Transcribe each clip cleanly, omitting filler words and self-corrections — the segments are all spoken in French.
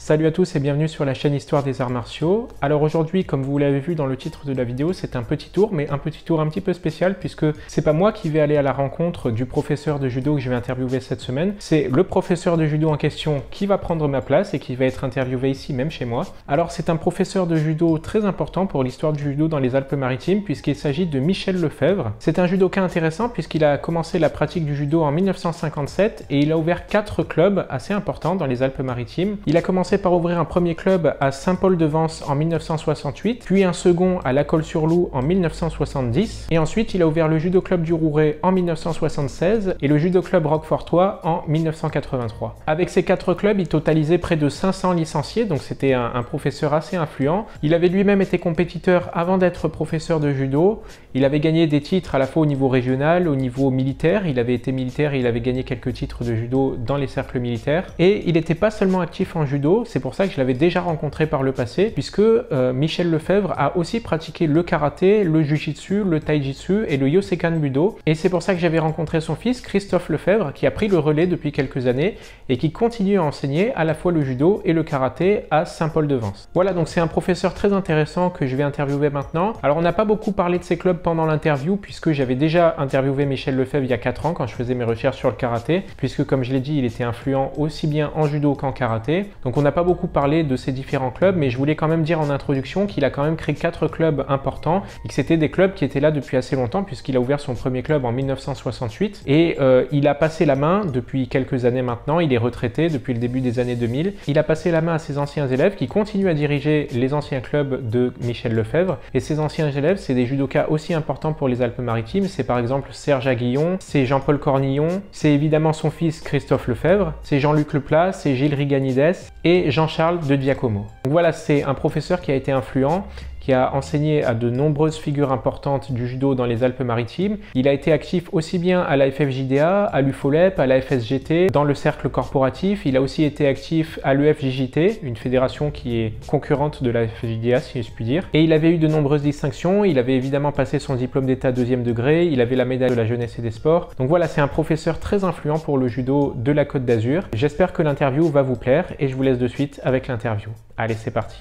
Salut à tous et bienvenue sur la chaîne Histoire des Arts Martiaux. Alors aujourd'hui, comme vous l'avez vu dans le titre de la vidéo, c'est un petit tour, mais un petit tour un petit peu spécial puisque c'est pas moi qui vais aller à la rencontre du professeur de judo que je vais interviewer cette semaine, c'est le professeur de judo en question qui va prendre ma place et qui va être interviewé ici même chez moi. Alors c'est un professeur de judo très important pour l'histoire du judo dans les Alpes-Maritimes puisqu'il s'agit de Michel Lefebvre. C'est un judoka intéressant puisqu'il a commencé la pratique du judo en 1957 et il a ouvert 4 clubs assez importants dans les Alpes-Maritimes. Il a commencé par ouvrir un premier club à Saint-Paul-de-Vence en 1968, puis un second à La Colle-sur-Loup en 1970, et ensuite il a ouvert le judo club du Rouret en 1976 et le judo club roquefortois en 1983. Avec ces 4 clubs, il totalisait près de 500 licenciés, donc c'était un professeur assez influent. Il avait lui-même été compétiteur avant d'être professeur de judo. Il avait gagné des titres à la fois au niveau régional, au niveau militaire. Il avait été militaire et il avait gagné quelques titres de judo dans les cercles militaires. Et il n'était pas seulement actif en judo, c'est pour ça que je l'avais déjà rencontré par le passé, puisque Michel Lefebvre a aussi pratiqué le karaté, le jujitsu, le taijitsu et le yosekan budo. Et c'est pour ça que j'avais rencontré son fils, Christophe Lefebvre, qui a pris le relais depuis quelques années et qui continue à enseigner à la fois le judo et le karaté à Saint-Paul-de-Vence. Voilà, donc c'est un professeur très intéressant que je vais interviewer maintenant. Alors on n'a pas beaucoup parlé de ces clubs pendant l'interview, puisque j'avais déjà interviewé Michel Lefebvre il y a 4 ans quand je faisais mes recherches sur le karaté, puisque comme je l'ai dit, il était influent aussi bien en judo qu'en karaté. Donc on n'a pas beaucoup parlé de ces différents clubs, mais je voulais quand même dire en introduction qu'il a quand même créé 4 clubs importants et que c'était des clubs qui étaient là depuis assez longtemps, puisqu'il a ouvert son premier club en 1968 et il a passé la main depuis quelques années maintenant. Il est retraité depuis le début des années 2000. Il a passé la main à ses anciens élèves qui continuent à diriger les anciens clubs de Michel Lefebvre, et ces anciens élèves, c'est des judokas aussi importants pour les Alpes-Maritimes. C'est par exemple Serge Aguillon, c'est Jean-Paul Cornillon, c'est évidemment son fils Christophe Lefebvre, c'est Jean-Luc Leplat, c'est Gilles Riganides et Jean-Charles de Giacomo. Donc voilà, c'est un professeur qui a été influent, qui a enseigné à de nombreuses figures importantes du judo dans les Alpes-Maritimes. Il a été actif aussi bien à la FFJDA, à l'UFOLEP, à la FSGT, dans le cercle corporatif. Il a aussi été actif à l'UFJJT, une fédération qui est concurrente de la FFJDA, si je puis dire. Et il avait eu de nombreuses distinctions. Il avait évidemment passé son diplôme d'état 2e degré. Il avait la médaille de la jeunesse et des sports. Donc voilà, c'est un professeur très influent pour le judo de la Côte d'Azur. J'espère que l'interview va vous plaire et je vous laisse de suite avec l'interview. Allez, c'est parti.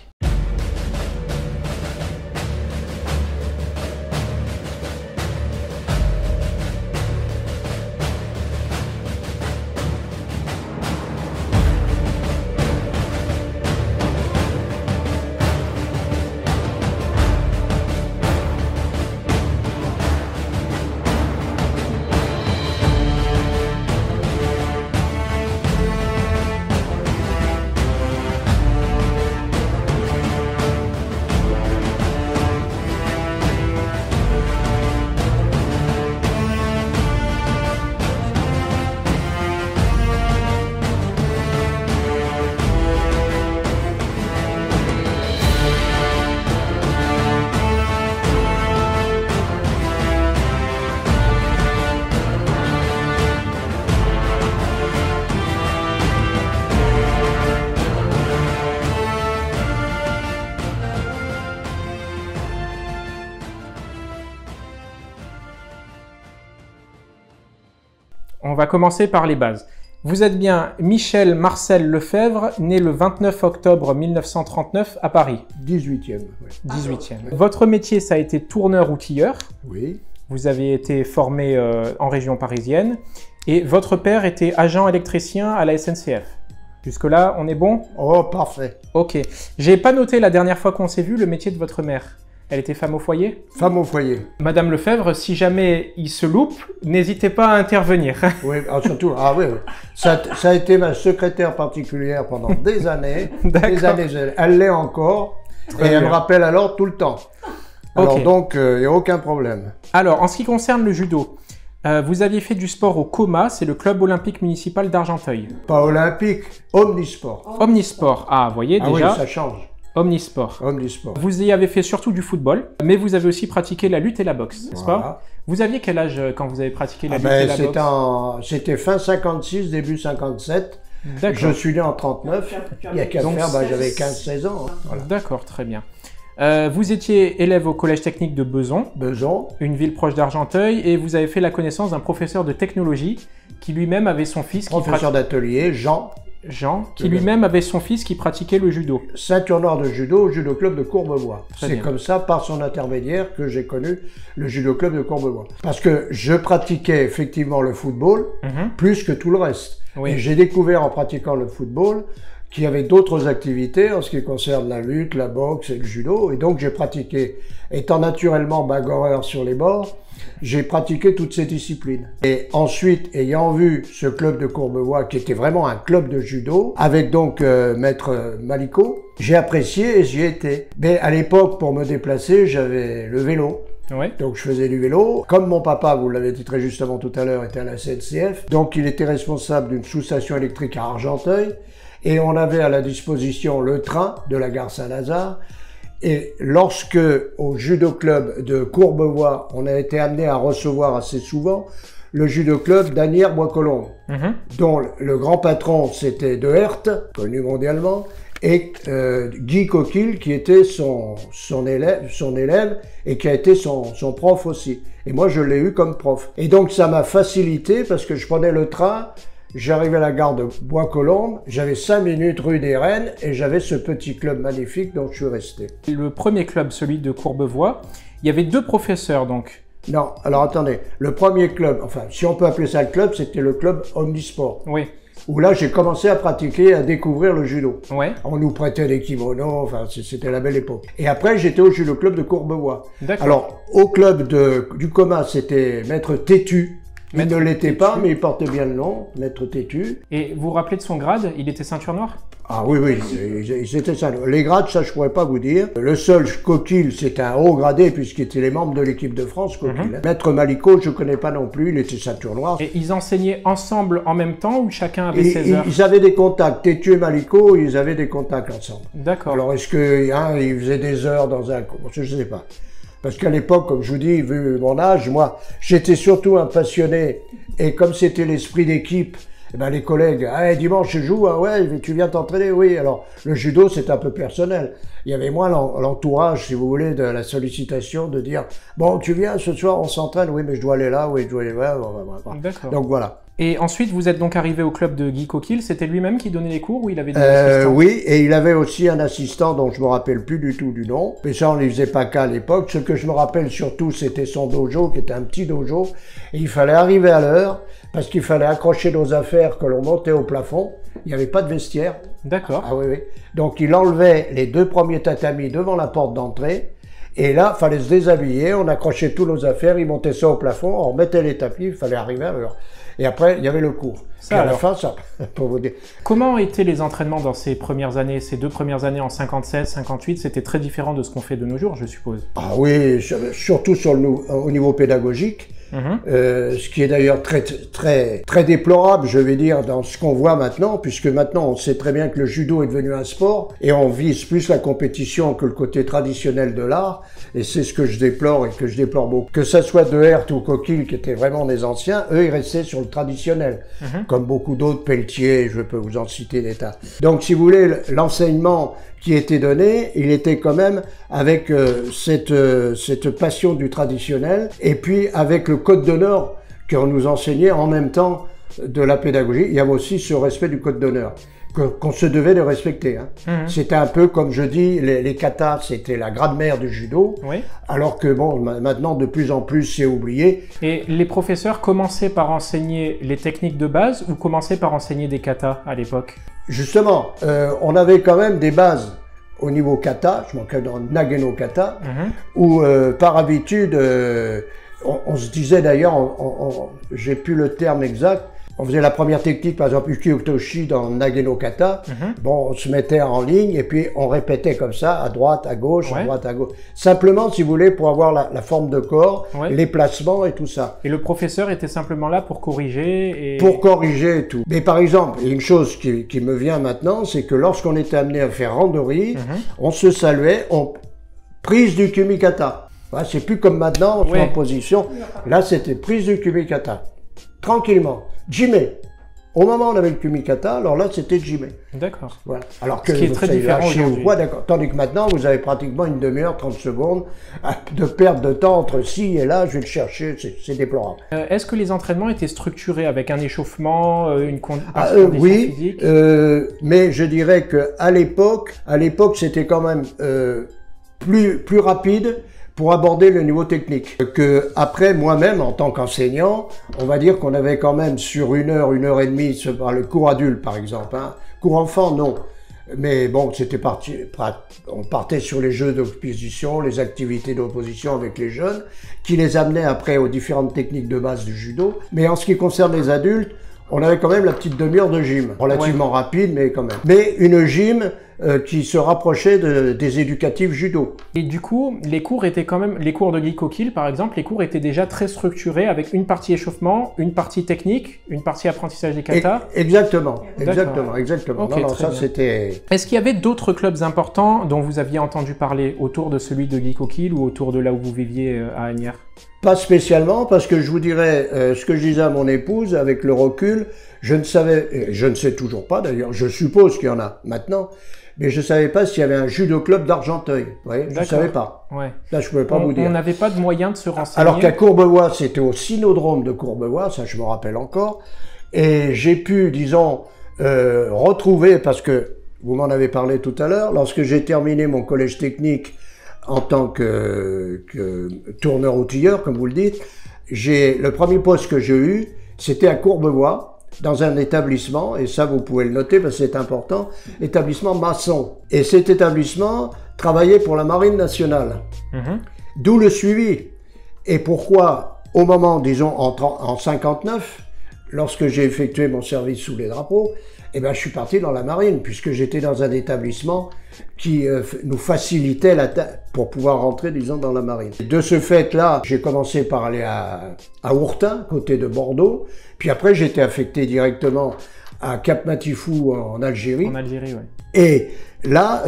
On va commencer par les bases. Vous êtes bien Michel Marcel Lefebvre, né le 29 octobre 1939 à Paris. 18e, oui. 18e. Votre métier, ça a été tourneur-outilleur. Oui. Vous avez été formé en région parisienne. Et votre père était agent électricien à la SNCF. Jusque-là, on est bon? Oh, parfait. Ok. J'ai pas noté la dernière fois qu'on s'est vu le métier de votre mère. Elle était femme au foyer? Femme au foyer. Madame Lefebvre, si jamais il se loupe, n'hésitez pas à intervenir. Oui, surtout, oui. Ça a été ma secrétaire particulière pendant des années. Des années. Elle l'est encore. Très bien. Elle me rappelle alors tout le temps. Alors donc, il n'y a aucun problème. Alors, en ce qui concerne le judo, vous aviez fait du sport au COMA, c'est le club olympique municipal d'Argenteuil. Pas olympique, omnisport. Omnisport, vous voyez déjà. Oui, ça change. Omnisport. Omnisport. Vous y avez fait surtout du football, mais vous avez aussi pratiqué la lutte et la boxe, n'est-ce pas? Vous aviez quel âge quand vous avez pratiqué la lutte et la boxe? C'était fin 56, début 57. Je suis né en 39. Il y a qu'à faire, j'avais 15-16 ans. Voilà. D'accord, très bien. Vous étiez élève au collège technique de Besançon, une ville proche d'Argenteuil, et vous avez fait la connaissance d'un professeur de technologie qui lui-même avait son fils. Professeur d'atelier, Jean. Jean, qui lui-même avait son fils qui pratiquait le judo. Ceinture noire de judo au judo club de Courbevoie. C'est comme ça, par son intermédiaire, que j'ai connu le judo club de Courbevoie. Parce que je pratiquais effectivement le football, plus que tout le reste. Oui. Et j'ai découvert en pratiquant le football qu'il y avait d'autres activités en ce qui concerne la lutte, la boxe et le judo. Et donc j'ai pratiqué, étant naturellement bagarreur sur les bords, j'ai pratiqué toutes ces disciplines. Et ensuite, ayant vu ce club de Courbevoie, qui était vraiment un club de judo, avec donc maître Maliko, j'ai apprécié et j'y étais. Mais à l'époque, pour me déplacer, j'avais le vélo. Ouais. Donc je faisais du vélo. Comme mon papa, vous l'avez dit très justement tout à l'heure, était à la CNCF, donc il était responsable d'une sous-station électrique à Argenteuil, et on avait à la disposition le train de la gare Saint-Lazare. Et lorsque, au judo club de Courbevoie, on a été amené à recevoir assez souvent le judo club d'Asnières-Bois-Colombes, dont le grand patron, c'était De Herth, connu mondialement, et Guy Coquille, qui était son élève et qui a été son prof aussi. Et moi, je l'ai eu comme prof. Et donc, ça m'a facilité parce que je prenais le train, j'arrivais à la gare de Bois-Colombes, j'avais 5 minutes rue des Rennes et j'avais ce petit club magnifique dont je suis resté. Le premier club, celui de Courbevoie, il y avait 2 professeurs donc. Non, alors attendez, le premier club, enfin si on peut appeler ça le club, c'était le club Omnisport. Oui. Où là j'ai commencé à pratiquer, à découvrir le judo. Ouais. On nous prêtait des kimonos, enfin c'était la belle époque. Et après j'étais au judo club de Courbevoie. D'accord. Alors au club du coma c'était Maître Tétu. Il ne l'était pas, mais il portait bien le nom, Maître Tétu. Et vous vous rappelez de son grade? Il était ceinture noire? Ah oui, oui, il était ça. Les grades, ça je pourrais pas vous dire. Le seul Coquille, c'était un haut gradé, puisqu'il était les membres de l'équipe de France, Coquille. Maître Maliko, je connais pas non plus, il était ceinture noire. Et ils enseignaient ensemble en même temps, ou chacun avait ses heures? Ils avaient des contacts. Tétu et Maliko, ils avaient des contacts ensemble. D'accord. Alors est-ce qu'ils faisaient des heures dans un cours? Je sais pas. Parce qu'à l'époque, comme je vous dis, vu mon âge, moi, j'étais surtout un passionné. Et comme c'était l'esprit d'équipe, eh ben, les collègues, ah, dimanche, je joue, ah ouais, tu viens t'entraîner, oui. Alors, le judo, c'est un peu personnel. Il y avait moins l'entourage, si vous voulez, de la sollicitation, de dire, bon, tu viens, ce soir, on s'entraîne, oui, mais je dois aller là, oui, je dois aller là. D'accord. Donc, voilà. Et ensuite, vous êtes donc arrivé au club de Guy Coquille. C'était lui-même qui donnait les cours ou il avait des assistants? Oui, et il avait aussi un assistant dont je me rappelle plus du tout du nom. Mais ça, on ne les faisait pas qu'à l'époque. Ce que je me rappelle surtout, c'était son dojo, qui était un petit dojo. Et il fallait arriver à l'heure, parce qu'il fallait accrocher nos affaires que l'on montait au plafond. Il n'y avait pas de vestiaire. D'accord. Ah oui, oui. Donc, il enlevait les 2 premiers tatamis devant la porte d'entrée. Et là, il fallait se déshabiller, on accrochait tous nos affaires, il montait ça au plafond, on remettait les tapis, il fallait arriver à l'heure. Et après, il y avait le cours. Ça, et à la fin, ça, pour vous dire. Comment étaient les entraînements dans ces premières années, ces 2 premières années en 56, 58? C'était très différent de ce qu'on fait de nos jours, je suppose. Ah oui, surtout au niveau pédagogique. Ce qui est d'ailleurs très déplorable, je vais dire, dans ce qu'on voit maintenant, puisque maintenant on sait très bien que le judo est devenu un sport et on vise plus la compétition que le côté traditionnel de l'art, et c'est ce que je déplore et que je déplore beaucoup. Que ça soit De Herth ou Coquille, qui étaient vraiment des anciens, eux ils restaient sur le traditionnel, comme beaucoup d'autres, Pelletier, je peux vous en citer des tas. Donc si vous voulez, l'enseignement qui était donné, il était quand même avec cette passion du traditionnel, et puis avec le code d'honneur qu'on nous enseignait en même temps de la pédagogie. Il y avait aussi ce respect du code d'honneur qu'on se devait de respecter. C'était un peu, comme je dis, les katas, c'était la grammaire du judo, alors que bon, maintenant de plus en plus c'est oublié. Et les professeurs commençaient par enseigner les techniques de base ou commençaient par enseigner des katas à l'époque? Justement, on avait quand même des bases au niveau kata, je m'en dans Nageno kata, où par habitude, on se disait d'ailleurs, j'ai plus le terme exact, on faisait la première technique, par exemple Uki-Otoshi dans Nageno kata, bon, on se mettait en ligne et puis on répétait comme ça, à droite, à gauche, à droite, à gauche. Simplement, si vous voulez, pour avoir la forme de corps, les placements et tout ça. Et le professeur était simplement là pour corriger Pour corriger et tout. Mais par exemple, une chose qui me vient maintenant, c'est que lorsqu'on était amené à faire randori, on se saluait, prise du kumikata. Voilà, c'est plus comme maintenant, on se met en position. Là, c'était prise du kumikata. Tranquillement. Jime. Au moment où on avait le kumikata, alors là, c'était Jime. D'accord. Voilà. Alors que ce qui est très différent aujourd'hui. D'accord. Tandis que maintenant, vous avez pratiquement une demi-heure, 30 secondes de perte de temps entre ci et là. Je vais le chercher, c'est déplorable. Est-ce que les entraînements étaient structurés avec un échauffement, une condition oui, physique mais je dirais qu'à l'époque, c'était quand même plus rapide pour aborder le niveau technique. Que après, moi-même, en tant qu'enseignant, on va dire qu'on avait quand même sur 1 heure, 1 heure et demie, le cours adulte par exemple. Hein. Cours enfant, non. Mais bon, on partait sur les jeux d'opposition, les activités d'opposition avec les jeunes, qui les amenaient après aux différentes techniques de base du judo. Mais en ce qui concerne les adultes, on avait quand même la petite demi-heure de gym, relativement rapide, mais quand même. Mais une gym qui se rapprochait des éducatifs judo. Et du coup, les cours étaient quand même, les cours de Gikokil par exemple, les cours étaient déjà très structurés avec une partie échauffement, une partie technique, une partie apprentissage des katas. Exactement. Okay, non, ça c'était... Est-ce qu'il y avait d'autres clubs importants dont vous aviez entendu parler autour de celui de Gikokil ou autour de là où vous viviez à Asnières? Pas spécialement, parce que je vous dirais ce que je disais à mon épouse, avec le recul, je ne sais toujours pas d'ailleurs, je suppose qu'il y en a maintenant, mais je ne savais pas s'il y avait un judo club d'Argenteuil. Ouais, je ne savais pas. Ouais. Là, je ne pouvais pas vous dire. On n'avait pas de moyen de se renseigner. Alors qu'à Courbevoie, c'était au Cynodrome de Courbevoie, ça je me rappelle encore, et j'ai pu, disons, retrouver, parce que vous m'en avez parlé tout à l'heure, lorsque j'ai terminé mon collège technique en tant que tourneur-outilleur, comme vous le dites, le premier poste que j'ai eu, c'était à Courbevoie, dans un établissement, et ça vous pouvez le noter parce que c'est important, établissement maçon. Et cet établissement travaillait pour la Marine nationale. D'où le suivi. Et pourquoi, au moment, disons, en 59, lorsque j'ai effectué mon service sous les drapeaux, eh ben, je suis parti dans la marine, puisque j'étais dans un établissement qui nous facilitait pour pouvoir rentrer, disons, dans la marine. De ce fait-là, j'ai commencé par aller à Ourtin, côté de Bordeaux, puis après j'ai été affecté directement à Cap Matifou en Algérie. En Algérie, oui. Et là,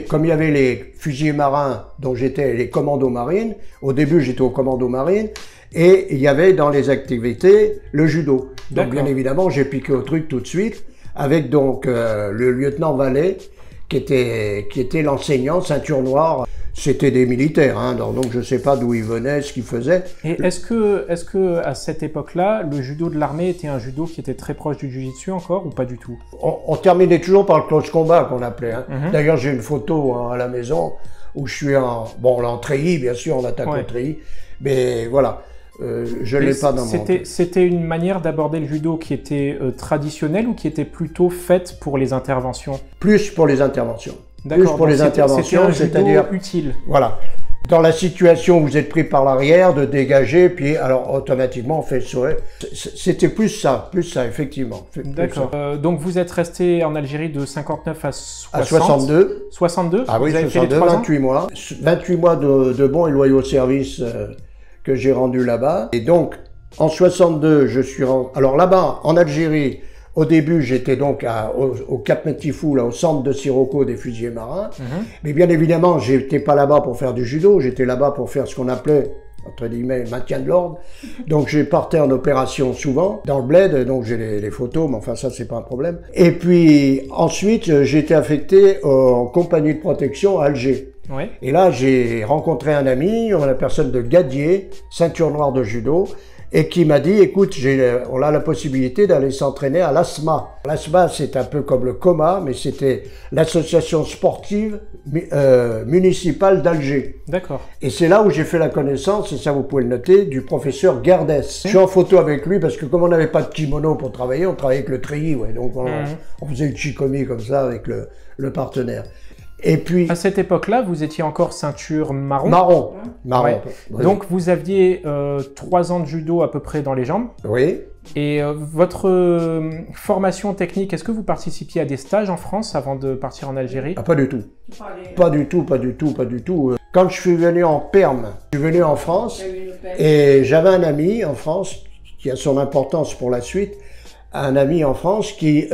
comme il y avait les fusiliers marins, dont j'étais les commandos marines, au début j'étais au commando marine, et il y avait dans les activités le judo. Donc bien évidemment, j'ai piqué au truc tout de suite, avec donc le lieutenant Vallée, qui était l'enseignant, ceinture noire. C'était des militaires, hein, donc je ne sais pas d'où ils venaient, ce qu'ils faisaient. Et est-ce que à cette époque-là, le judo de l'armée était un judo qui était très proche du jiu-jitsu encore, ou pas du tout? On terminait toujours par le close combat qu'on appelait. Hein. D'ailleurs, j'ai une photo hein, à la maison où je suis en treillis, bien sûr, en attaque au treillis. Mais voilà. Je ne l'ai pas dans mon... C'était une manière d'aborder le judo qui était traditionnelle ou qui était plutôt faite pour les interventions? Plus pour les interventions. D'accord, plus pour les interventions, c'est-à-dire utile. Voilà. Dans la situation où vous êtes pris par l'arrière, de dégager, puis alors automatiquement on fait le C'était plus ça, effectivement. D'accord. Donc vous êtes resté en Algérie de 59 à 60. À 62. 62? Ah oui, 62, 28 mois. 28 mois de bons et loyaux services que j'ai rendu là-bas. Et donc, en 62, je suis rendu... Alors là-bas, en Algérie, au début, j'étais donc au Cap Matifou, là, au centre de Sirocco des fusiliers marins. Mais bien évidemment, j'étais pas là-bas pour faire du judo, j'étais là-bas pour faire ce qu'on appelait, entre guillemets, maintien de l'ordre. Donc, j'ai parté en opération souvent, dans le bled, donc j'ai les photos, mais enfin, ça, c'est pas un problème. Et puis, ensuite, j'ai été affecté en compagnie de protection à Alger. Ouais. Et là, j'ai rencontré un ami, la personne de Gadier, ceinture noire de judo, et qui m'a dit, écoute, on a la possibilité d'aller s'entraîner à l'ASMA. L'ASMA, c'est un peu comme le COMA, mais c'était l'association sportive municipale d'Alger. D'accord. Et c'est là où j'ai fait la connaissance, et ça vous pouvez le noter, du professeur Gerdès. Je suis en photo avec lui parce que comme on n'avait pas de kimono pour travailler, on travaillait avec le treillis, ouais, donc on faisait une chikomi comme ça avec le partenaire. Et puis, à cette époque-là, vous étiez encore ceinture marron. Marron. Ouais. Oui. Donc vous aviez 3 ans de judo à peu près dans les jambes. Oui. Et votre formation technique, est-ce que vous participiez à des stages en France avant de partir en Algérie? Pas du tout. Pas du tout. Quand je suis venu en perme, je suis venu en France et j'avais un ami en France qui a son importance pour la suite. Un ami en France qui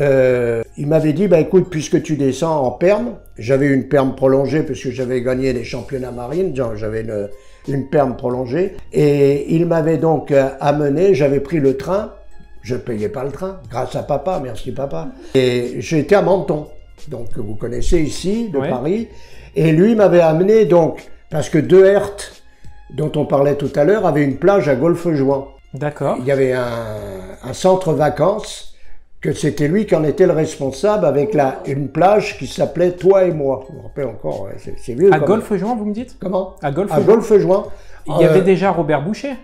il m'avait dit, bah écoute, puisque tu descends en perme, j'avais une perme prolongée parce que j'avais gagné des championnats marines, j'avais une perme prolongée, et il m'avait donc amené, j'avais pris le train Je ne payais pas le train, grâce à papa, merci papa. Et j'étais à Menton, donc que vous connaissez ici, de Paris. Et lui m'avait amené donc, parce que De Herth, dont on parlait tout à l'heure, avait une plage à Golfe-Juan. D'accord. Il y avait un centre vacances, que c'était lui qui en était le responsable, avec une plage qui s'appelait Toi et moi. Je me rappelle encore, c'est vieux. À Golfe-Juan, vous me dites? Comment? À Golfe-Juan. Il y avait déjà Robert Boucher.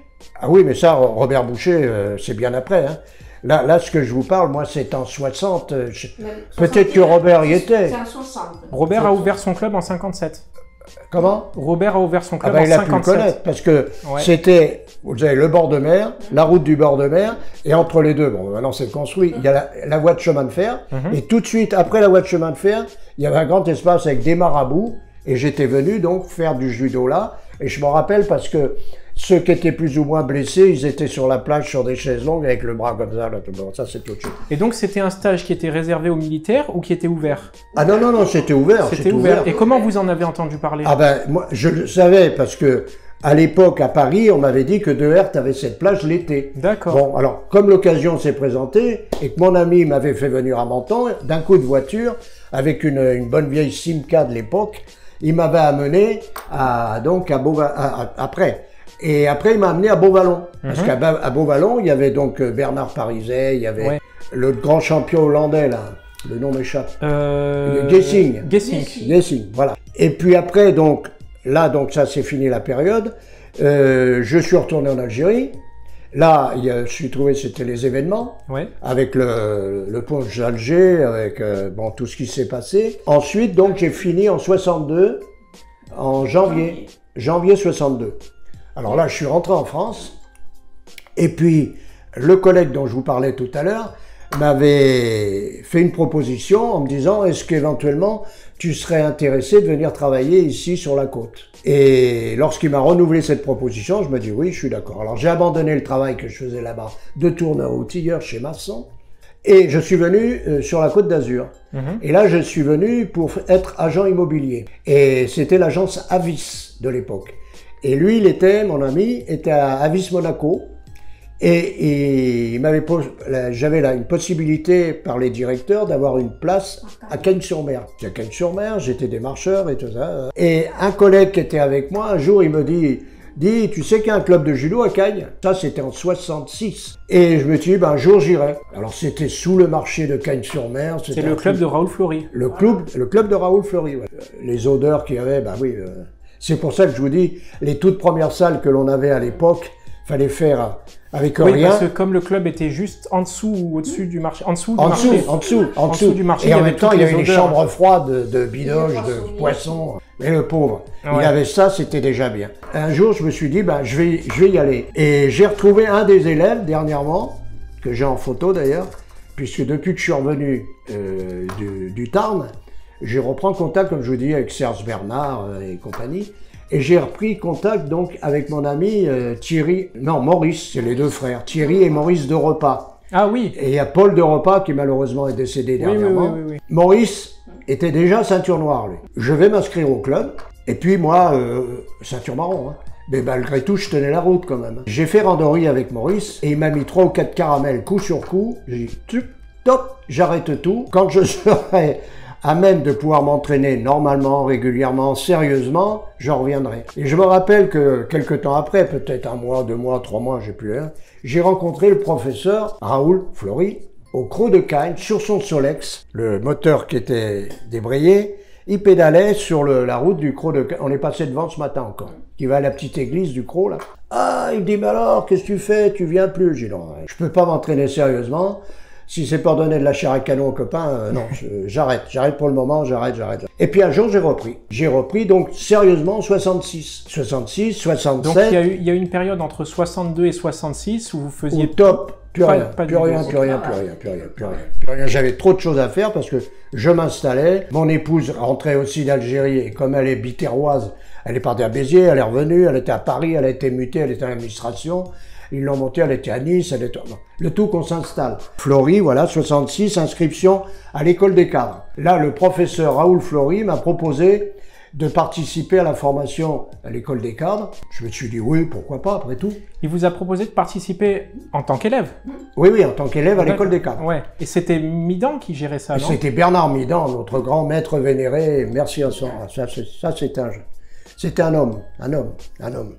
Ah oui, mais ça, Robert Boucher, c'est bien après. Hein. Là, ce que je vous parle, moi, c'est en 60. Peut-être que Robert y était. C'est en 60. Robert a ouvert son club en 57. Comment? Robert a ouvert son club en 57. Il a pu le connaître, parce que c'était, vous avez le bord de mer, la route du bord de mer, et entre les deux, bon, maintenant c'est construit, il y a la voie de chemin de fer, et tout de suite, après la voie de chemin de fer, il y avait un grand espace avec des marabouts, et j'étais venu donc faire du judo là, et je me rappelle parce que ceux qui étaient plus ou moins blessés, ils étaient sur la plage sur des chaises longues avec le bras comme ça. Là, bon, ça, c'est autre chose. Et donc, c'était un stage qui était réservé aux militaires ou qui était ouvert? Ah non, non, non, c'était ouvert. C'était ouvert. Et comment vous en avez entendu parler? Ah ben, moi, je le savais parce que à l'époque, à Paris, on m'avait dit que De Herth avait cette plage l'été. D'accord. Bon, alors, comme l'occasion s'est présentée et que mon ami m'avait fait venir à Menton, d'un coup de voiture, avec une bonne vieille Simca de l'époque, il m'avait amené après. Et après, il m'a amené à Beauvallon. Parce qu'à Beauvallon, il y avait donc Bernard Pariset, il y avait le grand champion hollandais, là. Le nom m'échappe. Gessing. Gessing, voilà. Et puis après, donc, là, donc ça, c'est fini la période. Je suis retourné en Algérie. Là, je suis trouvé, c'était les événements. Avec le pont d'Alger, avec bon, tout ce qui s'est passé. Ensuite, donc, j'ai fini en 62, en janvier 62. Alors là, je suis rentré en France, et puis le collègue dont je vous parlais tout à l'heure m'avait fait une proposition en me disant « Est-ce qu'éventuellement tu serais intéressé de venir travailler ici sur la côte ?» Et lorsqu'il m'a renouvelé cette proposition, je me dis « Oui, je suis d'accord ». Alors j'ai abandonné le travail que je faisais là-bas de tourneur outilleur chez Masson, et je suis venu sur la Côte d'Azur. Et là, je suis venu pour être agent immobilier. Et c'était l'agence Avis de l'époque. Et lui, mon ami, était à Avis Monaco. Et il m'avait j'avais là une possibilité par les directeurs d'avoir une place à Cagnes-sur-Mer. À Cagnes-sur-Mer, j'étais démarcheur et tout ça. Et un collègue qui était avec moi, un jour, il me dit, tu sais qu'il y a un club de judo à Cagnes? Ça, c'était en 66. Et je me suis dit, un jour, j'irai. Alors, c'était sous le marché de Cagnes-sur-Mer. C'est le club de Raoul Fleury. Le club de Raoul Fleury, ouais. Les odeurs qu'il y avait, oui. C'est pour ça que je vous dis, les toutes premières salles que l'on avait à l'époque, fallait faire avec rien. Oui, parce que comme le club était juste en dessous ou au-dessus du marché, en dessous du marché, et en même temps, il y avait des chambres froides de bidoches, de poissons. Mais le pauvre, il avait ça, c'était déjà bien. Un jour, je me suis dit, je vais y aller. Et j'ai retrouvé un des élèves dernièrement, que j'ai en photo d'ailleurs, puisque depuis que je suis revenu du Tarn, je reprends contact, comme je vous dis, avec Serge Bernard et compagnie. Et j'ai repris contact donc avec mon ami Maurice, c'est les deux frères, Thierry et Maurice de Repas. Ah oui. Et il y a Paul de Repas qui malheureusement est décédé dernièrement. Oui. Maurice était déjà ceinture noire, lui. Je vais m'inscrire au club, et puis moi, ceinture marron. Hein. Mais malgré tout, je tenais la route quand même. J'ai fait randonner avec Maurice, et il m'a mis 3 ou 4 caramels coup sur coup. J'ai dit, top, j'arrête tout. Quand je serai à même de pouvoir m'entraîner normalement, régulièrement, sérieusement, j'en reviendrai. Et je me rappelle que quelques temps après, peut-être 1 mois, 2 mois, 3 mois, j'ai plus rien, j'ai rencontré le professeur Raoul Fleury au Creux de Cagnes, sur son Solex, le moteur qui était débrayé. Il pédalait sur la route du Creux de Cagnes. On est passé devant ce matin encore. Qui va à la petite église du Creux, là. Ah, il me dit, mais alors, qu'est-ce que tu fais? Tu viens plus? J'ai dit, non, je peux pas m'entraîner sérieusement. Si c'est pour donner de la chair à canon aux copains, non, j'arrête. J'arrête pour le moment, j'arrête. Et puis un jour, j'ai repris. J'ai repris, donc, sérieusement, en 66. 66, 67. Donc, il y a eu une période entre 62 et 66 où vous faisiez... Au top. Plus rien. J'avais trop de choses à faire parce que je m'installais. Mon épouse rentrait aussi d'Algérie et comme elle est biterroise, elle est partie à Béziers, elle est revenue, elle était à Paris, elle a été mutée, elle était à l'administration. Ils l'ont montée, elle était à Nice, elle était... Le tout qu'on s'installe. Fleury, voilà, 66, inscription à l'école des cadres. Là, le professeur Raoul Fleury m'a proposé de participer à la formation à l'école des cadres. Je me suis dit oui, pourquoi pas, après tout. Il vous a proposé de participer en tant qu'élève? Oui, oui, en tant qu'élève à l'école des cadres. Ouais. Et c'était Midan qui gérait ça, non? C'était Bernard Midan, notre grand maître vénéré, merci à son... Ça c'était un homme.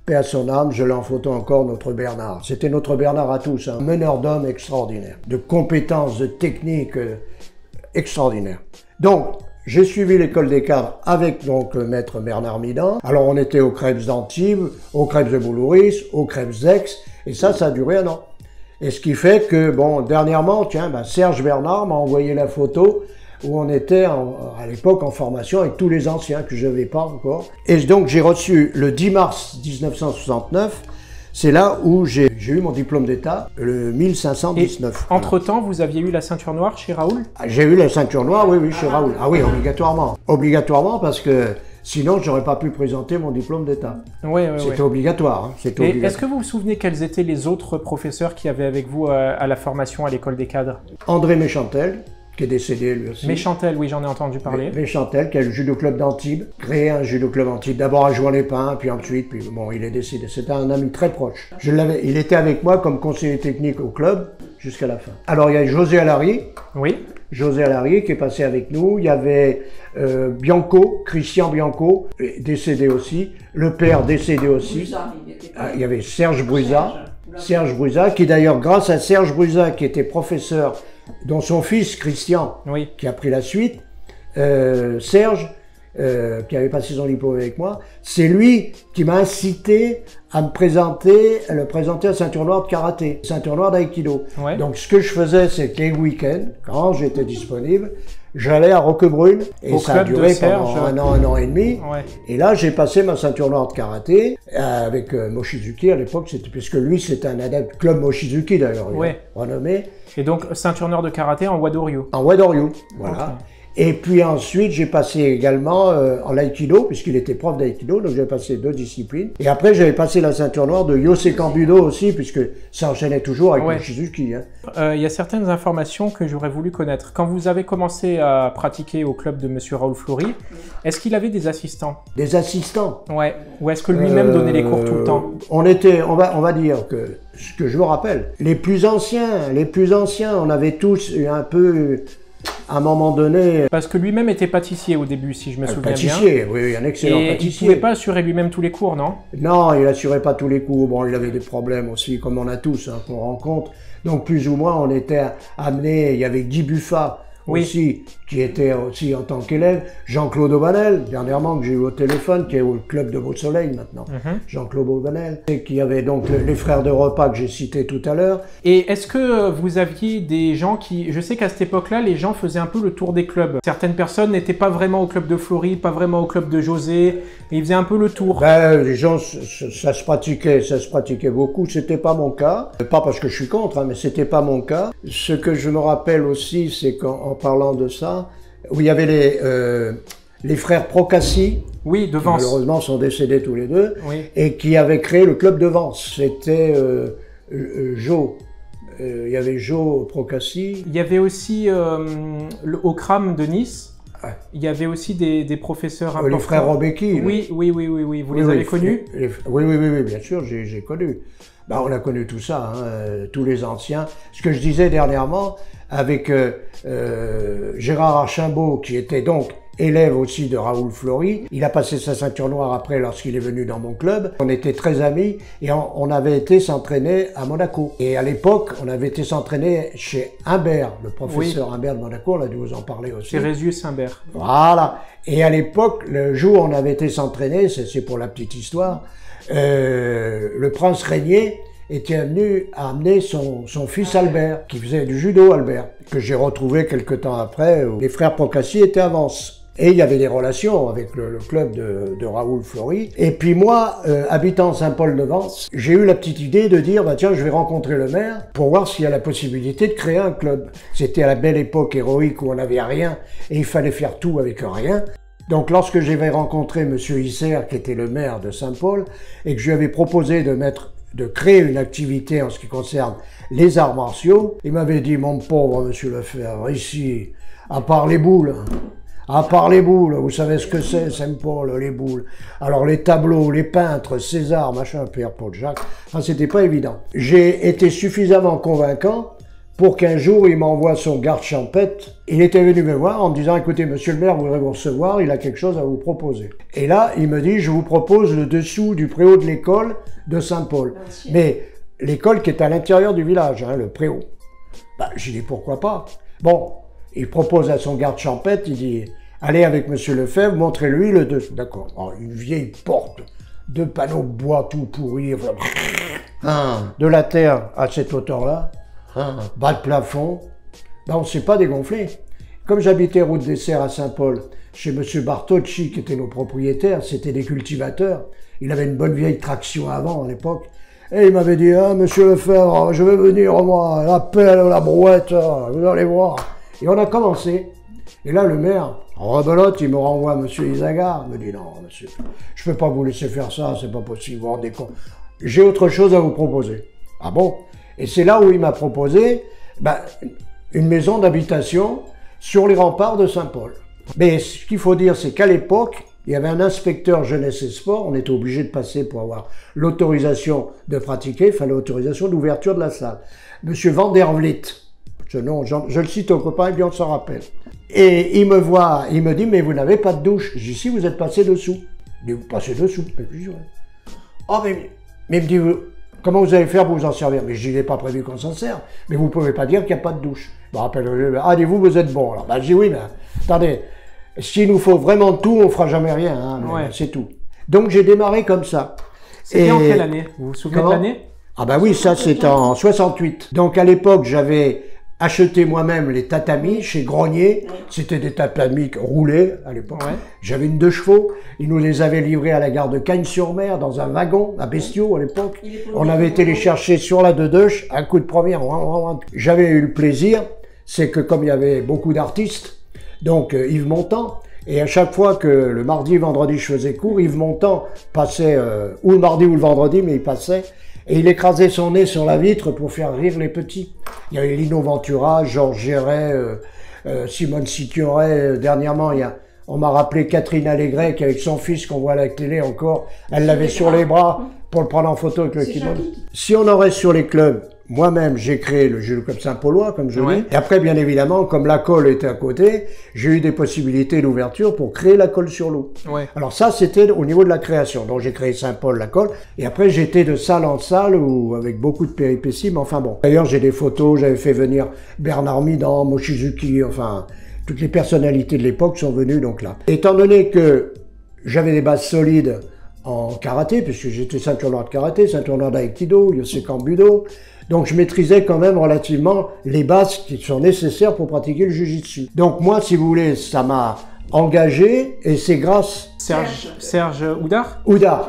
Paix à son âme, je l'ai en photo encore, notre Bernard. C'était notre Bernard à tous, un meneur d'hommes extraordinaire, de compétences, de techniques extraordinaires. Donc, j'ai suivi l'école des cadres avec donc le maître Bernard Midan. Alors on était au Crêpes d'Antibes, au Crêpes de Boulouris, au Crêpes d'Aix, et ça a duré un an. Et ce qui fait que, bon, dernièrement, tiens, Serge Bernard m'a envoyé la photo où on était à l'époque en formation avec tous les anciens que je n'avais pas encore. Et donc j'ai reçu le 10 mars 1969, c'est là où j'ai eu mon diplôme d'État, le 1519. Et entre-temps, vous aviez eu la ceinture noire chez Raoul? J'ai eu la ceinture noire, oui, chez Raoul. Ah oui, obligatoirement. Obligatoirement parce que sinon, je n'aurais pas pu présenter mon diplôme d'État. C'était obligatoire. Hein, et est-ce que vous vous souvenez quels étaient les autres professeurs qui avaient avec vous à la formation à l'école des cadres? André Méchantel, qui est décédé lui aussi. Méchantel, oui, j'en ai entendu parler. Méchantel, qui a le judo club d'Antibes, créé un judo club Antibes, d'abord à Jouan-les-Pins, puis ensuite, bon, il est décédé. C'était un ami très proche. Il était avec moi comme conseiller technique au club jusqu'à la fin. Alors, il y a José Allary. Oui. José Allary qui est passé avec nous. Il y avait Bianco, Christian Bianco, décédé aussi. Le père décédé aussi. Il y avait Serge Brusa. Serge Brusa, qui d'ailleurs, grâce à Serge Brusa, qui était professeur, dont son fils Christian, qui a pris la suite, Serge, qui avait passé son diplôme avec moi, c'est lui qui m'a incité à me présenter à ceinture noire de karaté, ceinture noire d'aïkido. Ouais. Donc ce que je faisais, c'est que les week-ends, quand j'étais disponible, j'allais à Roquebrune et ça a duré pendant un an et demi. Ouais. Et là, j'ai passé ma ceinture noire de karaté avec Mochizuki à l'époque, puisque lui, c'était un adepte club Mochizuki d'ailleurs, renommé. Et donc ceinture noire de karaté en Wadoryu. En Wadoryu, voilà. Okay. Et puis ensuite, j'ai passé également en l'aïkido, puisqu'il était prof d'aïkido, donc j'ai passé 2 disciplines. Et après, j'avais passé la ceinture noire de Yosekan Budo aussi, puisque ça enchaînait toujours avec Mochizuki. Il y a certaines informations que j'aurais voulu connaître. Quand vous avez commencé à pratiquer au club de Monsieur Raoul Flory, est-ce qu'il avait des assistants? Des assistants? Ouais. Ou est-ce que lui-même donnait les cours tout le temps? On va dire que, ce que je me rappelle, les plus anciens, on avait tous un peu... À un moment donné... Parce que lui-même était pâtissier au début, si je me souviens bien. Pâtissier, oui, un excellent pâtissier. Et il ne pouvait pas assurer lui-même tous les cours, non? Non, il n'assurait pas tous les cours. Bon, il avait des problèmes aussi, comme on a tous, qu'on rencontre. Donc, plus ou moins, on était amené... Il y avait Guy Buffat aussi, qui était aussi en tant qu'élève. Jean-Claude Aubanel, dernièrement, que j'ai eu au téléphone, qui est au club de Beau-Soleil maintenant. Jean-Claude Aubanel. Et qui avait donc les frères de repas que j'ai cités tout à l'heure. Et est-ce que vous aviez des gens qui... Je sais qu'à cette époque-là, les gens faisaient un peu le tour des clubs. Certaines personnes n'étaient pas vraiment au club de Flory, pas vraiment au club de José, et ils faisaient un peu le tour. Les gens, ça se pratiquait beaucoup. C'était pas mon cas. Pas parce que je suis contre, mais c'était pas mon cas. Ce que je me rappelle aussi, c'est qu'en parlant de ça, où il y avait les frères Procassi, de Vence, qui malheureusement sont décédés tous les deux, et qui avaient créé le club de Vence. C'était Jo. Il y avait Jo Procassi. Il y avait aussi au CRAM de Nice. Il y avait aussi des professeurs importants. Les frères Robecki. Oui. Vous les avez connus? Oui, bien sûr, j'ai connu. On a connu tout ça, tous les anciens. Ce que je disais dernièrement, avec Gérard Archimbaud, qui était donc élève aussi de Raoul Flory. Il a passé sa ceinture noire après lorsqu'il est venu dans mon club. On était très amis et on avait été s'entraîner à Monaco. Et à l'époque, on avait été s'entraîner chez Humbert, le professeur Humbert de Monaco, on a dû vous en parler aussi. Thérésius Humbert. Voilà. Et à l'époque, le jour où on avait été s'entraîner, c'est pour la petite histoire, le prince Régnier était venu à amener son fils Albert, qui faisait du judo, Albert, que j'ai retrouvé quelque temps après, où les frères Procassi étaient à Vence. Et il y avait des relations avec le club de Raoul Flory. Et puis moi, habitant Saint-Paul-de-Vence, j'ai eu la petite idée de dire, tiens, je vais rencontrer le maire pour voir s'il y a la possibilité de créer un club. C'était à la belle époque héroïque où on n'avait rien et il fallait faire tout avec rien. Donc lorsque j'avais rencontré M. Isser, qui était le maire de Saint-Paul, et que je lui avais proposé de créer une activité en ce qui concerne les arts martiaux, il m'avait dit, mon pauvre monsieur Lefebvre, ici, à part les boules, À part les boules, vous savez ce que c'est, Saint-Paul, les boules. Alors les tableaux, les peintres, César, machin, Pierre, Paul, Jacques, enfin, c'était pas évident. J'ai été suffisamment convaincant pour qu'un jour, il m'envoie son garde champêtre. Il était venu me voir en me disant, écoutez, monsieur le maire voudrait vous recevoir, il a quelque chose à vous proposer. Et là, il me dit, je vous propose le dessous du préau de l'école de Saint-Paul. Mais l'école qui est à l'intérieur du village, hein, le préau. Bah, j'ai dit, pourquoi pas? Bon, il propose à son garde champêtre, il dit, allez avec monsieur Lefebvre, montrez-lui le dessous. D'accord. Alors, une vieille porte, 2 panneaux de bois tout pourris, de la terre à cette hauteur-là. Bas de plafond, ben on ne s'est pas dégonflé. Comme j'habitais route des Serres à Saint-Paul, chez M. Bartocci, qui était nos propriétaires, c'était des cultivateurs. Il avait une bonne vieille traction avant, à l'époque. Et il m'avait dit, ah, monsieur Lefebvre, je vais venir, moi, la pelle, la brouette, vous allez voir. Et on a commencé. Et là, le maire, en rebelote, il me renvoie à M. Isaga. Il me dit, non, monsieur, je ne peux pas vous laisser faire ça, c'est pas possible, vous vous rendez compte. J'ai autre chose à vous proposer. Ah bon? Et c'est là où il m'a proposé une maison d'habitation sur les remparts de Saint-Paul. Mais ce qu'il faut dire, c'est qu'à l'époque, il y avait un inspecteur jeunesse et sport, on était obligé de passer pour avoir l'autorisation de pratiquer, il fallait l'autorisation d'ouverture de la salle. Monsieur Van der Vliet, ce nom, je le cite au copain et bien on s'en rappelle. Et il me voit, il me dit, mais vous n'avez pas de douche. Je dis, si, vous êtes passé dessous. Il dit, vous passez dessous? Oh, mais il me dit, comment vous allez faire pour vous en servir? Mais je dis, il n'est pas prévu qu'on s'en serve. Mais vous ne pouvez pas dire qu'il n'y a pas de douche. Je me rappelle, allez-vous, vous êtes bon. Alors, je dis, oui, mais attendez, s'il nous faut vraiment tout, on ne fera jamais rien. Hein, c'est tout. Donc, j'ai démarré comme ça. C'était en quelle année? Vous vous souvenez de l'année? Ah ben oui, ça, c'est en 68. Donc, à l'époque, j'avais acheté moi-même les tatamis chez Grenier. C'était des tatamis roulés à l'époque. Ouais. J'avais une 2 chevaux. Ils nous les avaient livrés à la gare de Cagnes-sur-Mer dans un wagon à bestiaux à l'époque. On avait été les chercher sur la Deudeuche, un coup de première. J'avais eu le plaisir, c'est que comme il y avait beaucoup d'artistes, donc Yves Montand, et à chaque fois que le mardi, vendredi, je faisais cours, Yves Montand passait, ou le mardi ou le vendredi, mais il passait, et il écrasait son nez sur la vitre pour faire rire les petits. Il y avait Lino Ventura, Georges Géret, Simone Signoret. Dernièrement, on m'a rappelé Catherine Allégret, qui avec son fils qu'on voit à la télé encore, elle l'avait sur les bras pour le prendre en photo avec le kimono. Si on en reste sur les clubs, moi-même, j'ai créé le Judo Club Saint-Paulois, comme je dis. Et après, bien évidemment, comme la colle était à côté, j'ai eu des possibilités d'ouverture pour créer la colle sur l'eau. Ouais. Alors ça, c'était au niveau de la création. Donc j'ai créé Saint-Paul, la colle. Et après, j'étais de salle en salle, avec beaucoup de péripéties, mais enfin bon. D'ailleurs, j'ai des photos, j'avais fait venir Bernard Midan, Mochizuki, enfin, toutes les personnalités de l'époque sont venues donc là. Étant donné que j'avais des bases solides en karaté, puisque j'étais ceinture noire de karaté, ceinture noire d'aïkido, yosekan budo, donc je maîtrisais quand même relativement les bases qui sont nécessaires pour pratiquer le jiu-jitsu. Donc moi, si vous voulez, ça m'a engagé et c'est grâce... Serge Houdard. Houdard.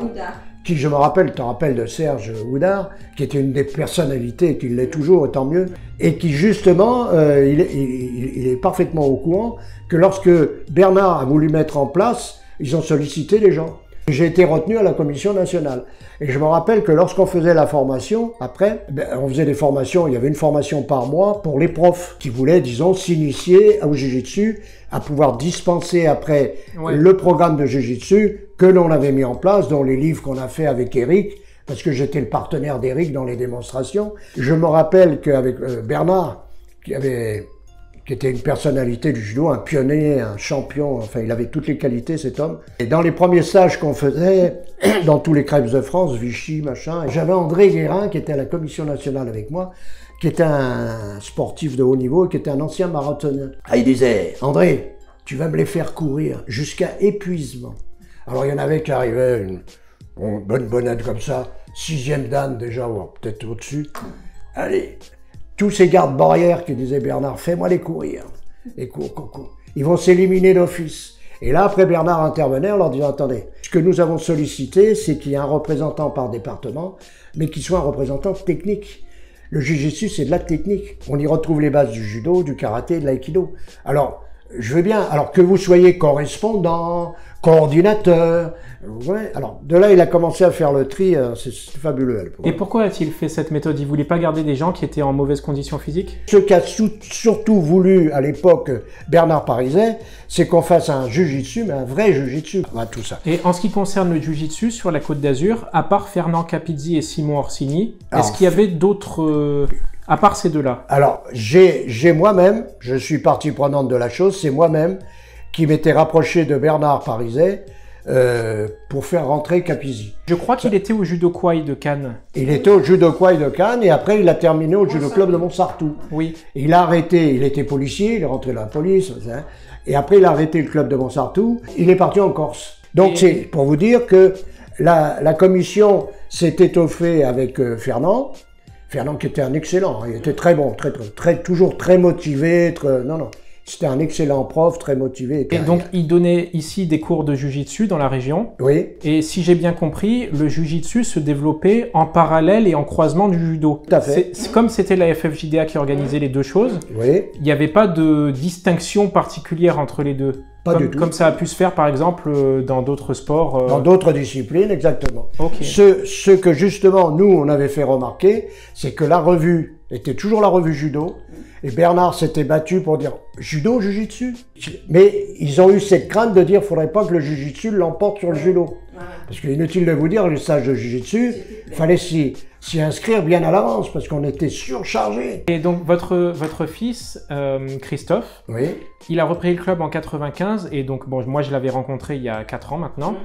Qui, je me rappelle, te rappelles de Serge Houdard, qui était une des personnalités, qui l'est toujours, et tant mieux, et qui justement, il est parfaitement au courant que lorsque Bernard a voulu mettre en place, ils ont sollicité les gens. J'ai été retenu à la commission nationale. Et je me rappelle que lorsqu'on faisait la formation, après, on faisait des formations, il y avait une formation par mois pour les profs qui voulaient, disons, s'initier au Jiu-Jitsu, à pouvoir dispenser après le programme de Jiu-Jitsu que l'on avait mis en place, dont les livres qu'on a fait avec Eric, parce que j'étais le partenaire d'Eric dans les démonstrations. Je me rappelle qu'avec Bernard, qui était une personnalité du judo, un pionnier, un champion, enfin il avait toutes les qualités cet homme. Et dans les premiers stages qu'on faisait, dans tous les crêpes de France, Vichy, machin, j'avais André Guérin qui était à la commission nationale avec moi, qui était un sportif de haut niveau, qui était un ancien marathonien. Ah, il disait, André, tu vas me les faire courir jusqu'à épuisement. Alors il y en avait qui arrivaient, une bonne bonnette comme ça, 6e dan déjà, ou peut-être au-dessus. Allez, tous ces gardes-barrières qui disaient Bernard, fais-moi les courir. Et cours. Ils vont s'éliminer d'office. Et là, après, Bernard intervenait en leur disant, attendez, ce que nous avons sollicité, c'est qu'il y ait un représentant par département, mais qu'il soit un représentant technique. Le jiu-jitsu, c'est de la technique. On y retrouve les bases du judo, du karaté, de l'aïkido. Alors, Je veux bien. Alors que vous soyez correspondant, coordinateur. Ouais. Alors de là, il a commencé à faire le tri. C'est fabuleux. Et pourquoi a-t-il fait cette méthode? Il voulait pas garder des gens qui étaient en mauvaise condition physique? Ce qu'a surtout voulu à l'époque Bernard Pariset, c'est qu'on fasse un jujitsu, mais un vrai jujitsu. Tout ça. Et en ce qui concerne le jujitsu sur la Côte d'Azur, à part Fernand Capizzi et Simon Orsini, est-ce qu'il y avait d'autres... à part ces deux-là? Alors, j'ai moi-même, je suis partie prenante de la chose, c'est moi-même qui m'étais rapproché de Bernard Pariset pour faire rentrer Capizzi. Je crois qu'il était au Judo Kwai de Cannes. Il était au Judo Kwai de Cannes et après il a terminé au Judo Club de Montsartou. Oui. Il a arrêté, il était policier, il est rentré dans la police, hein, et après il a arrêté le club de Montsartou, il est parti en Corse. Donc c'est pour vous dire que la commission s'est étoffée avec Fernand qui était un excellent, il était très bon, toujours très motivé, non. C'était un excellent prof, très motivé. Et donc, il donnait ici des cours de Jiu-Jitsu dans la région. Oui. Et si j'ai bien compris, le Jiu-Jitsu se développait en parallèle et en croisement du judo. Tout à fait. Comme c'était la FFJDA qui organisait les deux choses, oui. Il n'y avait pas de distinction particulière entre les deux. Pas du tout. Comme ça a pu se faire, par exemple, dans d'autres sports. Dans d'autres disciplines, exactement. Okay. Ce que justement, nous, on avait fait remarquer, c'est que la revue était toujours la revue judo. Et Bernard s'était battu pour dire judo, jujitsu. Mais ils ont eu cette crainte de dire faudrait pas que le jujitsu l'emporte sur le judo. Parce qu'il est inutile de vous dire, le stage de jujitsu, il fallait s'y inscrire bien à l'avance parce qu'on était surchargé. Et donc votre fils, Christophe, oui. Il a repris le club en 95 et donc bon, moi je l'avais rencontré il y a 4 ans maintenant.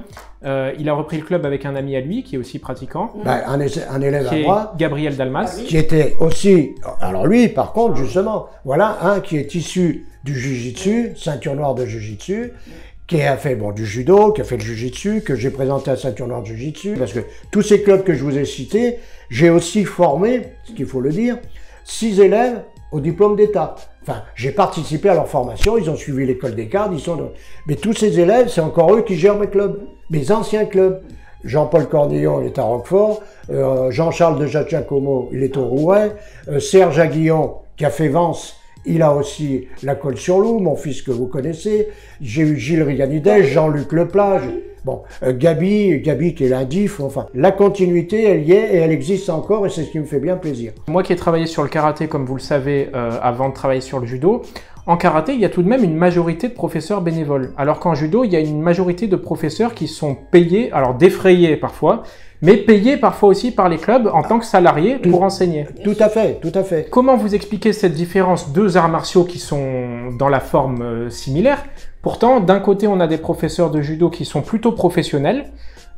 Il a repris le club avec un ami à lui qui est aussi pratiquant. Un élève à moi. Gabriel Dalmas. Qui était aussi, alors lui par contre justement, voilà un qui est issu du jujitsu, ceinture noire de jujitsu, qui a fait du judo, qui a fait le jujitsu, que j'ai présenté à ceinture noire de jujitsu. Parce que tous ces clubs que je vous ai cités, j'ai aussi formé, ce qu'il faut le dire, 6 élèves au diplôme d'État. Enfin, j'ai participé à leur formation, ils ont suivi l'école des cadres, mais tous ces élèves, c'est encore eux qui gèrent mes clubs, mes anciens clubs. Jean-Paul Cornillon, il est à Roquefort, Jean-Charles de Giacomo, il est au Rouet, Serge Aguillon, qui a fait Vence, il a aussi la Colle-sur-Loup, mon fils que vous connaissez. J'ai eu Gilles Riganides, Jean-Luc Leplage. Bon, Gabi qui est l'indif. Enfin, la continuité, elle y est et elle existe encore et c'est ce qui me fait bien plaisir. Moi qui ai travaillé sur le karaté, comme vous le savez, avant de travailler sur le judo, en karaté, il y a tout de même une majorité de professeurs bénévoles. Alors qu'en judo, il y a une majorité de professeurs qui sont payés, alors défrayés parfois, mais payés parfois aussi par les clubs en tant que salariés pour enseigner. Tout à fait, tout à fait. Comment vous expliquez cette différence? Deux arts martiaux qui sont dans la forme similaire. Pourtant, d'un côté, on a des professeurs de judo qui sont plutôt professionnels.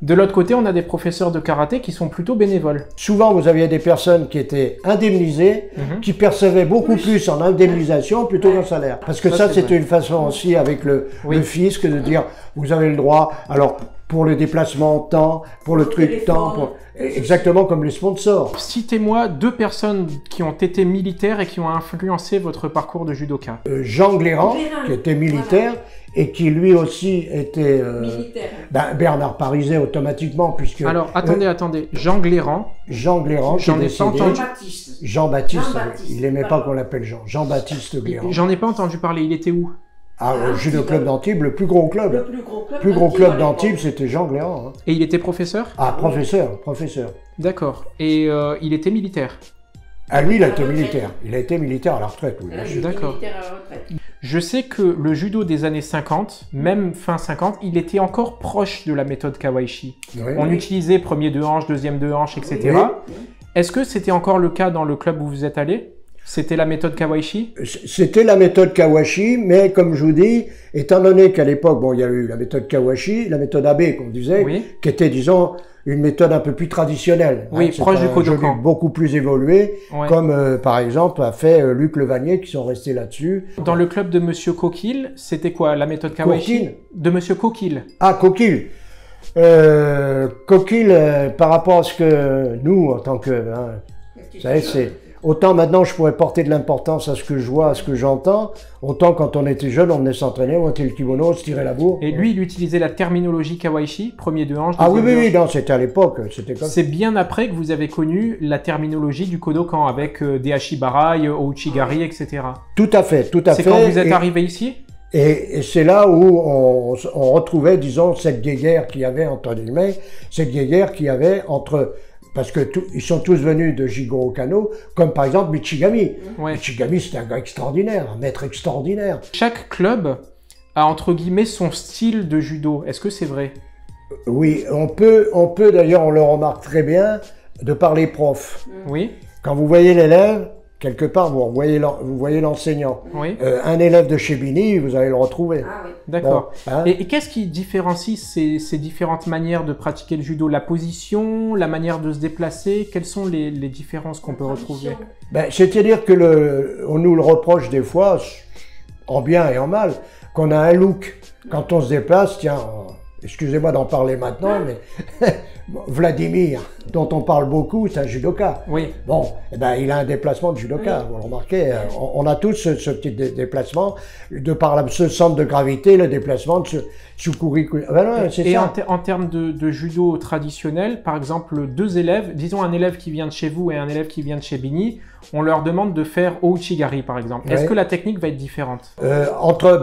De l'autre côté, on a des professeurs de karaté qui sont plutôt bénévoles. Souvent, vous aviez des personnes qui étaient indemnisées, qui percevaient beaucoup plus en indemnisation plutôt qu'en salaire. Parce que ça c'était une façon aussi avec le fisc de dire, vous avez le droit, alors pour le déplacement en temps, pour le truc temps, exactement comme les sponsors. Citez-moi 2 personnes qui ont été militaires et qui ont influencé votre parcours de judoka. Jean Gléran, qui était militaire, et qui lui aussi était Bernard Pariset automatiquement puisque... Alors attendez, Jean Gléran, j'en ai pas entendu. Jean-Baptiste, il n'aimait pas qu'on l'appelle Jean. Jean-Baptiste Gléran. J'en ai pas entendu parler, il était où? Au Judo Club d'Antibes, le plus gros club. Le plus gros club d'Antibes, c'était Jean Gléran. Hein. Et il était professeur? Ah, professeur. D'accord. Et il était militaire? Ah, lui, il a été militaire. Il a été militaire à la retraite, oui. D'accord. Je sais que le judo des années 50, même fin 50, il était encore proche de la méthode Kawaishi. Oui. On utilisait premier de hanche, deuxième de hanche, etc. Oui. Est-ce que c'était encore le cas dans le club où vous êtes allé? C'était la méthode Kawaishi? C'était la méthode Kawaishi, mais comme je vous dis, étant donné qu'à l'époque, il y a eu la méthode Kawaishi, la méthode Abe, comme on disait, qui était, disons, une méthode un peu plus traditionnelle. Oui, proche du Kodokan. Beaucoup plus évolué, comme par exemple a fait Luc Levanier, qui sont restés là-dessus. Dans le club de Monsieur Coquille, c'était quoi la méthode Kawaishi? Coquille. De Monsieur Coquille. Ah, Coquille. Coquille, par rapport à ce que nous, en tant que... vous savez, c'est... Autant maintenant je pourrais porter de l'importance à ce que je vois, à ce que j'entends, autant quand on était jeune, on venait s'entraîner, on mettait le kimono, on se tirait la bourre. Et lui, il utilisait la terminologie Kawaishi, premier de hanche. Ah oui, non, c'était à l'époque, c'était comme ça. C'est bien après que vous avez connu la terminologie du Kodokan, avec des Hashibarai, Ouchigari, etc. Tout à fait. C'est quand vous êtes arrivé ici? Et c'est là où on retrouvait, disons, cette guéguerre qu'il y avait, entre guillemets, cette guéguerre qu'il y avait entre... Parce que ils sont tous venus de Jigoro Kano, comme par exemple Michigami. Ouais. Michigami, c'était un gars extraordinaire, un maître extraordinaire. Chaque club a, entre guillemets, son style de judo. Est-ce que c'est vrai? Oui, on peut d'ailleurs, on le remarque très bien, de par les profs. Oui. Quand vous voyez l'élève, quelque part, vous voyez l'enseignant. Oui. Un élève de chez Bini, vous allez le retrouver. Ah oui. D'accord. Bon, hein. Et qu'est-ce qui différencie ces différentes manières de pratiquer le judo? La position, la manière de se déplacer? Quelles sont les différences qu'on peut retrouver? C'est-à-dire que on nous le reproche des fois, en bien et en mal, qu'on a un look. Quand on se déplace, tiens, excusez-moi d'en parler maintenant, mais Vladimir, dont on parle beaucoup, c'est un judoka. Oui. Bon, eh ben, il a un déplacement de judoka, vous le remarquez. On a tous ce petit déplacement, de par ce centre de gravité, le déplacement de ce Tsukuriku. Ben et en termes de judo traditionnel, par exemple, deux élèves, disons un élève qui vient de chez vous et un élève qui vient de chez Bini, on leur demande de faire Ouchigari, par exemple. Ouais. Est-ce que la technique va être différente? Entre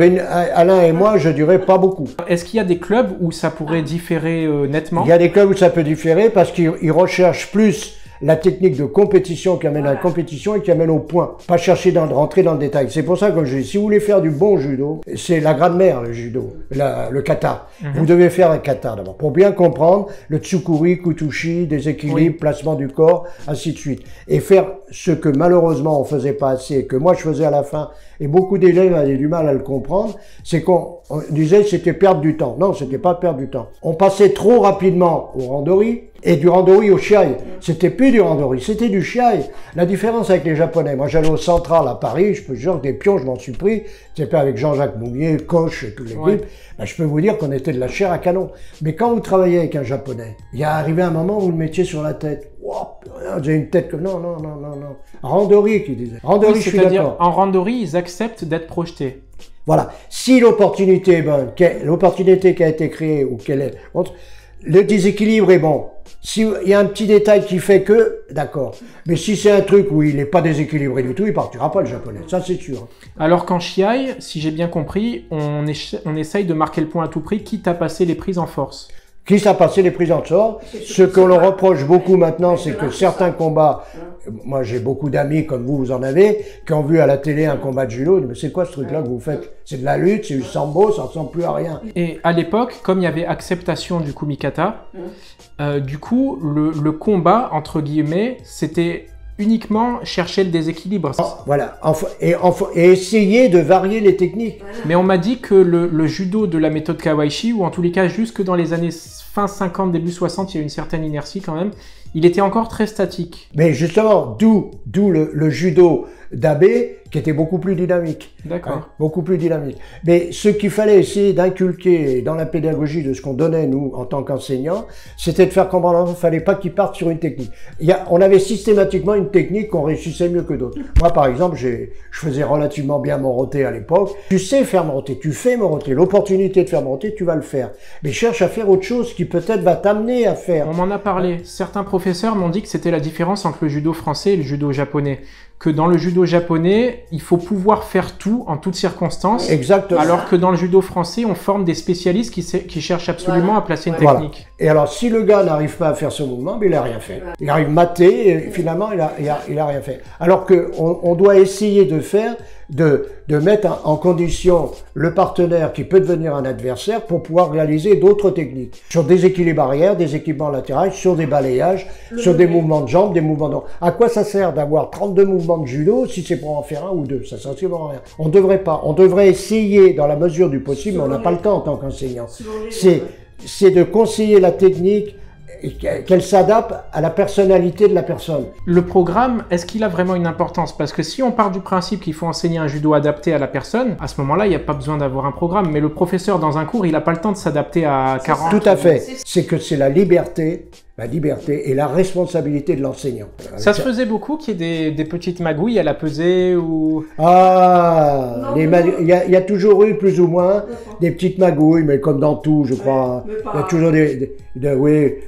Alain et moi, je dirais pas beaucoup. Est-ce qu'il y a des clubs où ça pourrait différer nettement? Il y a des clubs où ça peut différer parce qu'ils recherchent plus la technique de compétition qui amène à la compétition et qui amène au point. Pas chercher rentrer dans le détail. C'est pour ça que je dis, si vous voulez faire du bon judo, c'est la grammaire, le judo, le kata. Vous devez faire un kata d'abord. Pour bien comprendre le tsukuri, kutushi, déséquilibre, placement du corps, ainsi de suite. Et faire ce que malheureusement on faisait pas assez, et que moi je faisais à la fin, et beaucoup d'élèves avaient du mal à le comprendre, c'est qu'on disait que c'était perdre du temps. Non, c'était pas perdre du temps. On passait trop rapidement au randori, et du randori au shiai. C'était plus du randori, c'était du shiai. La différence avec les Japonais, moi j'allais au Central à Paris, je peux vous dire que des pions, je m'en suis pris, c'était pas avec Jean-Jacques Moumier, Koch et tous les groupes, je peux vous dire qu'on était de la chair à canon. Mais quand vous travaillez avec un Japonais, il y a arrivé un moment où vous le mettiez sur la tête. Wow, j'ai une tête comme... Non. Randori qui disait. Randori, oui, je suis d'accord. En randori, ils acceptent d'être projetés. Voilà. Si l'opportunité est bonne, l'opportunité qui a été créée ou qu'elle est... Le déséquilibre est bon. S'il y a un petit détail qui fait que, d'accord. Mais si c'est un truc où il n'est pas déséquilibré du tout, il partira pas le japonais. Ça, c'est sûr. Alors qu'en shiai, si j'ai bien compris, on essaye de marquer le point à tout prix, quitte à passer les prises en force. Quitte à passer les prises en force. Ce qu'on leur reproche beaucoup maintenant, c'est que certains combats, moi j'ai beaucoup d'amis comme vous en avez, qui ont vu à la télé un combat de judo, mais c'est quoi ce truc-là que vous faites? C'est de la lutte, c'est du sambo, ça ressemble plus à rien. Et à l'époque, comme il y avait acceptation du kumikata, du coup, le combat, entre guillemets, c'était uniquement chercher le déséquilibre. Voilà, et essayer de varier les techniques. Mais on m'a dit que le judo de la méthode Kawaishi, ou en tous les cas jusque dans les années fin 50, début 60, il y a une certaine inertie quand même, il était encore très statique. Mais justement, d'où le judo d'Abe qui était beaucoup plus dynamique. D'accord. Hein, beaucoup plus dynamique. Mais ce qu'il fallait essayer d'inculquer dans la pédagogie de ce qu'on donnait, nous, en tant qu'enseignants, c'était de faire comprendre qu'il ne fallait pas qu'ils partent sur une technique. On avait systématiquement une technique qu'on réussissait mieux que d'autres. Moi, par exemple, je faisais relativement bien mon roté à l'époque. Tu sais faire mon roté, tu fais mon roté. L'opportunité de faire mon roté, tu vas le faire. Mais cherche à faire autre chose qui peut-être va t'amener à faire. On m'en a parlé. Certains professeurs m'ont dit que c'était la différence entre le judo français et le judo japonais. Que dans le judo japonais, il faut pouvoir faire tout en toutes circonstances. Exactement. Alors que dans le judo français, on forme des spécialistes qui cherchent absolument à placer une technique. Et alors, si le gars n'arrive pas à faire ce mouvement, il n'a rien fait. Il arrive maté et finalement, il a rien fait. Alors qu'on doit essayer de mettre en condition le partenaire qui peut devenir un adversaire pour pouvoir réaliser d'autres techniques. Sur des équilibres arrière, des équipements latéraux, sur des balayages, sur des mouvements de jambes, des mouvements de... À quoi ça sert d'avoir 32 mouvements de judo si c'est pour en faire un ou deux? Ça sert absolument à rien. On devrait pas. On devrait essayer dans la mesure du possible, mais on n'a pas le temps en tant qu'enseignant. C'est de conseiller la technique et qu'elle s'adapte à la personnalité de la personne. Le programme, est-ce qu'il a vraiment une importance? Parce que si on part du principe qu'il faut enseigner un judo adapté à la personne, à ce moment-là, il n'y a pas besoin d'avoir un programme. Mais le professeur, dans un cours, il n'a pas le temps de s'adapter à 40... Tout à fait. C'est que c'est la liberté et la responsabilité de l'enseignant. Ça se faisait beaucoup qu'il y ait des petites magouilles à la pesée ou... Ah, il y a toujours eu plus ou moins des petites magouilles, mais comme dans tout, je crois. Il y a toujours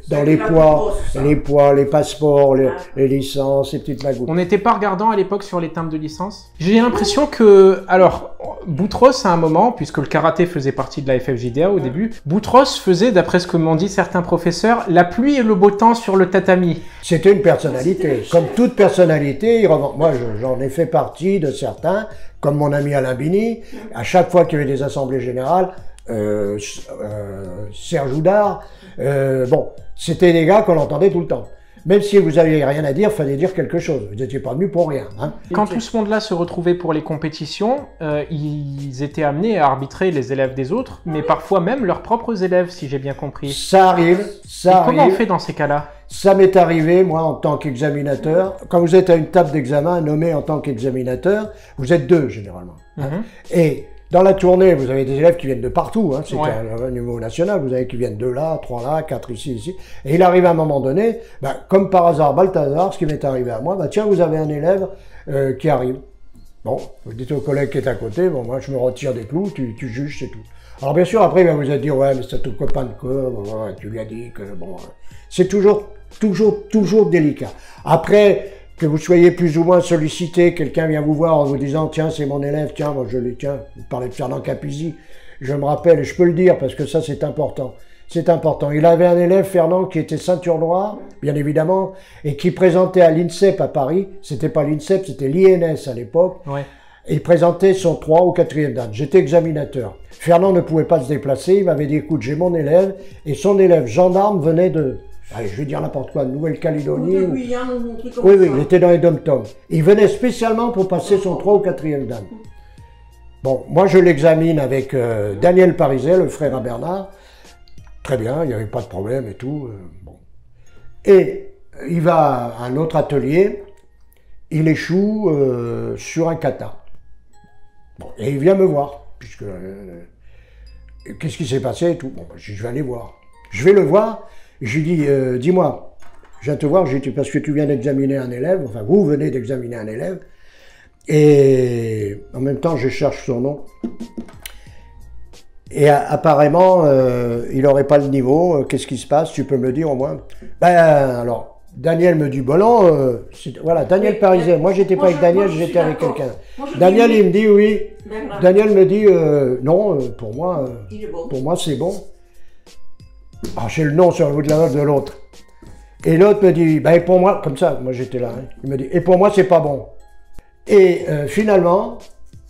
dans les poids, les passeports, les licences, ces petites magouilles. On n'était pas regardant à l'époque sur les timbres de licence. J'ai l'impression que, alors, Boutros, à un moment, puisque le karaté faisait partie de la FFJDA au début, Boutros faisait, d'après ce que m'ont dit certains professeurs, la pluie et le beau temps sur le tatami. C'était une personnalité. Comme toute personnalité, moi j'en ai fait partie de certains, comme mon ami Alain Bini. À chaque fois qu'il y avait des assemblées générales, Serge Houdard, bon, c'était des gars qu'on entendait tout le temps. Même si vous n'aviez rien à dire, il fallait dire quelque chose. Vous n'étiez pas venu pour rien. Hein. Quand tout ce monde-là se retrouvait pour les compétitions, ils étaient amenés à arbitrer les élèves des autres, mais parfois même leurs propres élèves, si j'ai bien compris. Ça arrive, ça arrive. Comment on fait dans ces cas-là? Ça m'est arrivé, moi, en tant qu'examinateur. Quand vous êtes à une table d'examen, nommé en tant qu'examinateur, vous êtes deux, généralement. Hein. Et dans la tournée, vous avez des élèves qui viennent de partout, hein, c'est un niveau national, vous avez qui viennent de là, 3 là, 4 ici, ici. Et il arrive à un moment donné, comme par hasard, Balthazar, ce qui m'est arrivé à moi, tiens, vous avez un élève qui arrive. Bon, vous dites au collègue qui est à côté, bon, moi je me retire des clous, tu juges, c'est tout. Alors bien sûr, après il va vous dire, ouais, mais c'est ton copain de corps, ouais, tu lui as dit que, bon, c'est toujours délicat. Après, que vous soyez plus ou moins sollicité, quelqu'un vient vous voir en vous disant « Tiens, c'est mon élève, tiens, moi je l'ai, tiens, vous parlez de Fernand Capizzi, je me rappelle, et je peux le dire parce que ça c'est important. C'est important. Il avait un élève, Fernand, qui était ceinture noire, bien évidemment, et qui présentait à l'INSEP à Paris, c'était pas l'INSEP, c'était l'INS à l'époque, et il présentait son 3 ou 4e dan. J'étais examinateur. Fernand ne pouvait pas se déplacer, il m'avait dit « Écoute, j'ai mon élève », et son élève gendarme venait de... Allez, je vais dire n'importe quoi, de Nouvelle-Calédonie. Oui, il était dans les dom-toms. Il venait spécialement pour passer son 3 ou 4e dan. Bon, moi je l'examine avec Daniel Pariset, le frère à Bernard. Très bien, il n'y avait pas de problème et tout. Bon. Et il va à un autre atelier, il échoue sur un kata. Bon, et il vient me voir, puisque... qu'est-ce qui s'est passé et tout. Bon, je vais aller voir. Je vais le voir. Je lui dis, dis-moi, je viens te voir, parce que tu viens d'examiner un élève, enfin vous venez d'examiner un élève, et en même temps je cherche son nom. Et apparemment, il n'aurait pas le niveau, qu'est-ce qui se passe, tu peux me le dire au moins? Alors, Daniel me dit, bon non, voilà, Daniel Pariset, moi j'étais pas avec Daniel, j'étais avec quelqu'un. Daniel il me dit oui, Daniel me dit, non, pour moi c'est bon. Ah, j'ai le nom sur le bout de la main de l'autre. Et l'autre me dit, et pour moi, comme ça, moi j'étais là, hein, il me dit, et pour moi c'est pas bon. Et finalement,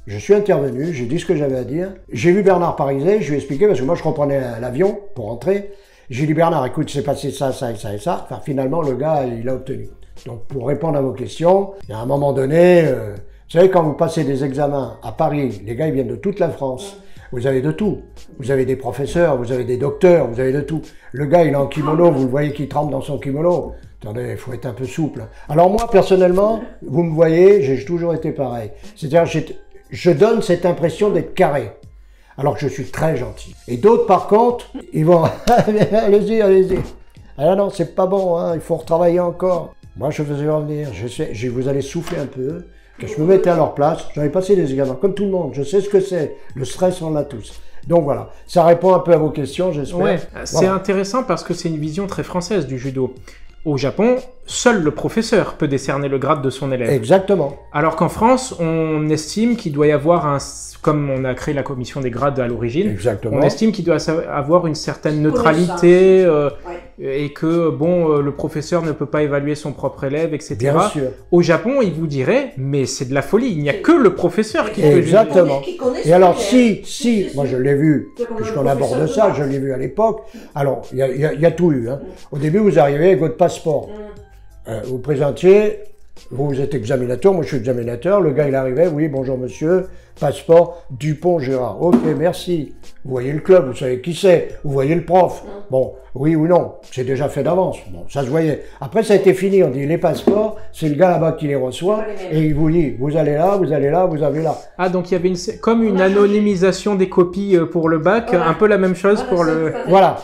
je suis intervenu, j'ai dit ce que j'avais à dire. J'ai vu Bernard Pariset, je lui ai expliqué, parce que moi je reprenais l'avion pour rentrer. J'ai dit, Bernard, écoute, c'est passé ça, ça et ça et ça. Enfin, finalement, le gars, il a obtenu. Donc, pour répondre à vos questions, il y a un moment donné, vous savez, quand vous passez des examens à Paris, les gars, ils viennent de toute la France. Vous avez de tout. Vous avez des professeurs, vous avez des docteurs, vous avez de tout. Le gars, il est en kimono, vous le voyez qu'il trempe dans son kimono. Attendez, il faut être un peu souple. Alors moi, personnellement, vous me voyez, j'ai toujours été pareil. C'est-à-dire, je donne cette impression d'être carré, alors que je suis très gentil. Et d'autres, par contre, ils vont, allez-y, allez-y. Ah non, c'est pas bon, hein, il faut retravailler encore. Moi, je faisais revenir, vous allez souffler un peu, que je me mettais à leur place. J'avais passé des examens, comme tout le monde, je sais ce que c'est. Le stress, on l'a tous. Donc voilà, ça répond un peu à vos questions, j'espère. Ouais, c'est intéressant parce que c'est une vision très française du judo. Au Japon, seul le professeur peut décerner le grade de son élève. Exactement. Alors qu'en France, on estime qu'il doit y avoir comme on a créé la commission des grades à l'origine, on estime qu'il doit avoir une certaine neutralité et que bon, le professeur ne peut pas évaluer son propre élève, etc. Bien sûr. Au Japon, il vous dirait, mais c'est de la folie, il n'y a que le professeur qui peut juger. Exactement. Et alors si, moi je l'ai vu, puisqu'on aborde ça, je l'ai vu à l'époque, alors il y a tout eu. Hein. Au début, vous arrivez avec votre passeport, vous présentiez, vous êtes examinateur, moi je suis examinateur, le gars il arrivait, oui, bonjour monsieur, passeport, Dupont Gérard, ok, merci. Vous voyez le club, vous savez qui c'est, vous voyez le prof, bon, oui ou non, c'est déjà fait d'avance, bon, ça se voyait. Après ça a été fini, on dit les passeports, c'est le gars là-bas qui les reçoit, et il vous dit, vous allez là, vous allez là, vous allez là. Ah, donc il y avait comme une anonymisation des copies pour le bac, un peu la même chose pour le... Voilà.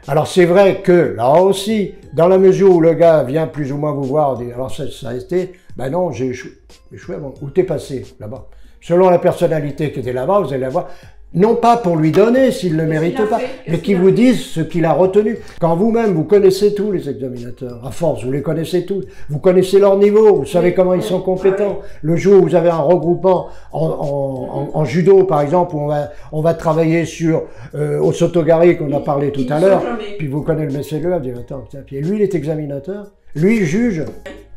Alors c'est vrai que là aussi, dans la mesure où le gars vient plus ou moins vous voir, on dit, alors ça a été, ben non, j'ai échoué, bon, où t'es passé là-bas? Selon la personnalité qui était là-bas, vous allez la voir. non pas pour lui donner s'il ne le mérite pas, mais qui vous disent ce qu'il a retenu. Quand vous-même, vous connaissez tous les examinateurs, à force, vous les connaissez tous, vous connaissez leur niveau, vous savez comment ils sont compétents. Le jour où vous avez un regroupement en judo, par exemple, où on va travailler sur au Sotogari, qu'on a parlé tout à l'heure, puis vous connaissez le messier, vous dites, attends, puis lui, il est examinateur, lui, il juge.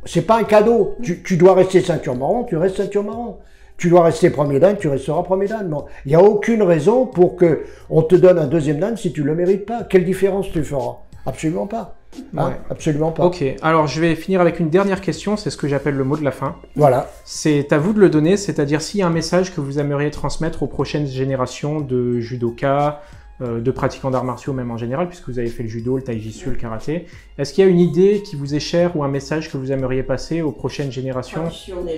C'est pas un cadeau. Tu dois rester ceinture marron, tu restes ceinture marron. Tu dois rester premier dan, tu resteras premier dan. Bon, il n'y a aucune raison pour que on te donne un deuxième dan si tu ne le mérites pas. Quelle différence tu feras? Absolument pas. Hein? Ouais. Absolument pas. Ok, alors je vais finir avec une dernière question, c'est ce que j'appelle le mot de la fin. Voilà. C'est à vous de le donner, c'est-à-dire s'il y a un message que vous aimeriez transmettre aux prochaines générations de judokas, de pratiquants d'arts martiaux même en général, puisque vous avez fait le judo, le taijitsu, le karaté. Est-ce qu'il y a une idée qui vous est chère ou un message que vous aimeriez passer aux prochaines générations?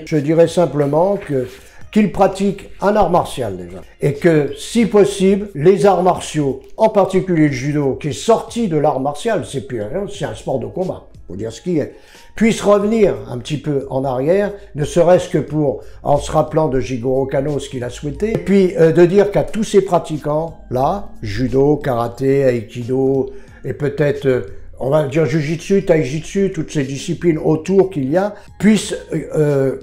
Je dirais simplement qu'ils pratiquent un art martial déjà. Et que, si possible, les arts martiaux, en particulier le judo, qui est sorti de l'art martial, c'est un sport de combat, faut dire ce qui est, puissent revenir un petit peu en arrière, ne serait-ce que en se rappelant de Jigoro Kano, ce qu'il a souhaité, et puis de dire qu'à tous ces pratiquants, là, judo, karaté, aikido, et peut-être, on va dire jujitsu, taijitsu, toutes ces disciplines autour qu'il y a, puissent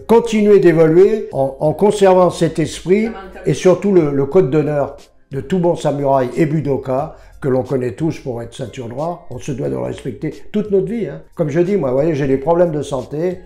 continuer d'évoluer en conservant cet esprit, et surtout le code d'honneur de tout bon samouraï et budoka, que l'on connaît tous pour être ceinture noire, on se doit de le respecter toute notre vie. Hein. Comme je dis, moi, vous voyez, j'ai des problèmes de santé,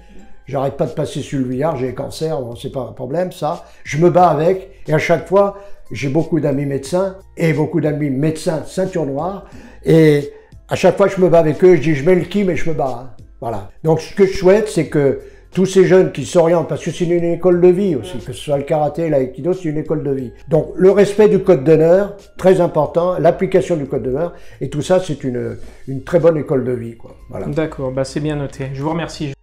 j'arrête pas de passer sur le billard, j'ai cancer, bon, c'est pas un problème, ça. Je me bats avec, et à chaque fois, j'ai beaucoup d'amis médecins, et beaucoup d'amis médecins ceinture noire, et à chaque fois, je me bats avec eux, je dis, je mets le ki, mais je me bats. Hein. Voilà. Donc, ce que je souhaite, c'est que tous ces jeunes qui s'orientent, parce que c'est une école de vie aussi, que ce soit le karaté, l'aïkido, c'est une école de vie. Donc le respect du code d'honneur, très important, l'application du code d'honneur, et tout ça c'est une très bonne école de vie, quoi. Voilà. D'accord, bah c'est bien noté. Je vous remercie.